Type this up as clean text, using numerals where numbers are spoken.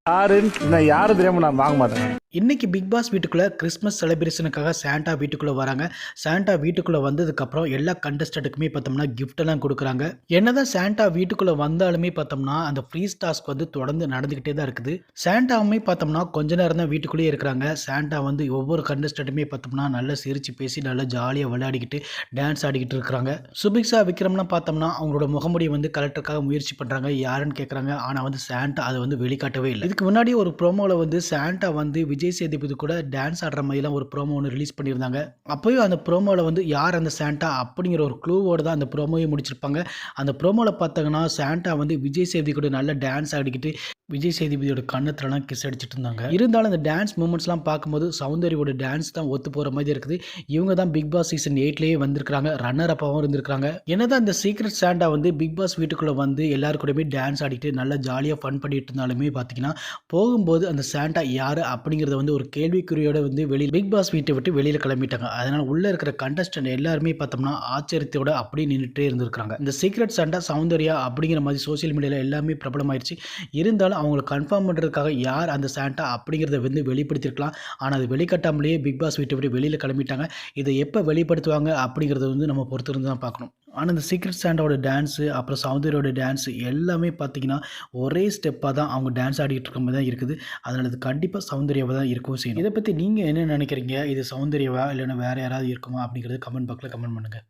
யாருன்னு நான் யாரும் தெரியாம நான் வாங்க மாட்டேன். இன்னைக்கு பிக் பாஸ் வீட்டுக்குள்ளே கிறிஸ்மஸ் செலிப்ரேஷனுக்காக சாண்டா வீட்டுக்குள்ளே வராங்க. சாண்டா வீட்டுக்குள்ளே வந்ததுக்கப்புறம் எல்லா கண்டஸ்டண்ட்டுக்குமே பார்த்தோம்னா கிஃப்டெல்லாம் கொடுக்குறாங்க. என்னதான் சாண்டா வீட்டுக்குள்ளே வந்தாலுமே பார்த்தோம்னா அந்த ஃப்ரீஸ் டாஸ்க் வந்து தொடர்ந்து நடந்துக்கிட்டே தான் இருக்குது. சாண்டாவுமே பார்த்தோம்னா கொஞ்ச நேரம் தான் வீட்டுக்குள்ளேயே இருக்கிறாங்க. சாண்டா வந்து ஒவ்வொரு கண்டஸ்டண்ட்டுமே பார்த்தோம்னா நல்லா சிரித்து பேசி நல்லா ஜாலியாக விளையாடிக்கிட்டு டான்ஸ் ஆடிக்கிட்டு இருக்கிறாங்க. சுபிக்ஷா விக்ரம்லாம் பார்த்தோம்னா அவங்களோட முகமுடியை வந்து கலெக்டருக்காக முயற்சி பண்ணுறாங்க. யாருன்னு கேட்குறாங்க. ஆனால் வந்து சாண்டா அதை வந்து வெளிக்காட்டவே இல்லை. இதுக்கு முன்னாடி ஒரு ப்ரோமோவில் வந்து சாண்டா வந்து விஜய் சேதுபதி கூட டான்ஸ் ஆடுற மாதிரிலாம் ஒரு ப்ரோமோ ஒன்று ரிலீஸ் பண்ணியிருந்தாங்க. அப்போயும் அந்த ப்ரோமோவில் வந்து யார் அந்த சாண்டா அப்படிங்கிற ஒரு க்ளூவோடு தான் அந்த ப்ரோமோவை முடிச்சிருப்பாங்க. அந்த ப்ரோமோவில் பார்த்தாங்கன்னா சாண்டா வந்து விஜய் சேதுபதி கூட நல்லா டான்ஸ் ஆடிக்கிட்டு விஜய் சேதுபதியோட கண்ணத்துலலாம் கிஸ் அடிச்சிட்டு இருந்தாங்க. இருந்தாலும் அந்த டான்ஸ் மூமெண்ட்ஸ்லாம் பார்க்கும்போது சௌந்தர்யோட டான்ஸ் தான் ஒத்து போகிற மாதிரி இருக்குது. இவங்க தான் பிக் பாஸ் சீசன் 8லேயே வந்திருக்காங்க. ரன்னர் அப்பாவும் இருந்திருக்காங்க. என்னதான் இந்த சீக்ரெட் சாண்டா வந்து பிக் பாஸ் வீட்டுக்குள்ளே வந்து எல்லாரு கூடயுமே டான்ஸ் ஆடிட்டு நல்லா ஜாலியாக ஃபன் பண்ணிட்டு இருந்தாலுமே பார்த்தீங்கன்னா போகும்போது அந்த சாண்டா யார் அப்படிங்கிறத வந்து ஒரு கேள்விக்குறியோட வந்து பிக் பாஸ் வீட்டை விட்டு வெளியில் கிளம்பிட்டாங்க. அதனால் உள்ளே இருக்கிற கண்டஸ்டன்ட் எல்லாருமே பார்த்தோம்னா ஆச்சரியத்தோட அப்படியே நின்றுட்டே இருந்திருக்காங்க. இந்த சீக்ரெட் சாண்டா சௌந்தர்யா அப்படிங்கிற மாதிரி சோசியல் மீடியாவில் எல்லாமே பிரபலமாயிருச்சு. இருந்தாலும் அவங்களை கன்ஃபார்ம் பண்ணுறதுக்காக யார் அந்த சாண்டா அப்படிங்கிறத வந்து வெளிப்படுத்தியிருக்கலாம். ஆனால் அது வெளிக்காட்டாமலேயே பிக் பாஸ் வீட்டை விட்டு வெளியில் கிளம்பிட்டாங்க. இதை எப்போ வெளிப்படுத்துவாங்க அப்படிங்கிறத வந்து நம்ம பொறுத்திருந்து தான் பார்க்கணும். ஆனால் இந்த சீக்ரெட் சாண்டாவோட டான்ஸு அப்புறம் சௌந்தர்யோட டான்ஸு எல்லாமே பார்த்தீங்கன்னா ஒரே ஸ்டெப்பாக தான் அவங்க டான்ஸ் ஆடிட்டு இருக்க மாதிரி தான் இருக்குது. அதனால் இது கண்டிப்பாக சௌந்தர்யாவாக தான் இருக்கவும் செய்யும். இதை பற்றி நீங்கள் என்ன நினைக்கிறீங்க? இது சௌந்தர்யாவா இல்லைன்னா வேறு யாராவது இருக்குமா அப்படிங்கிறது கமெண்ட் பாக்ஸில் கமெண்ட் பண்ணுங்கள்.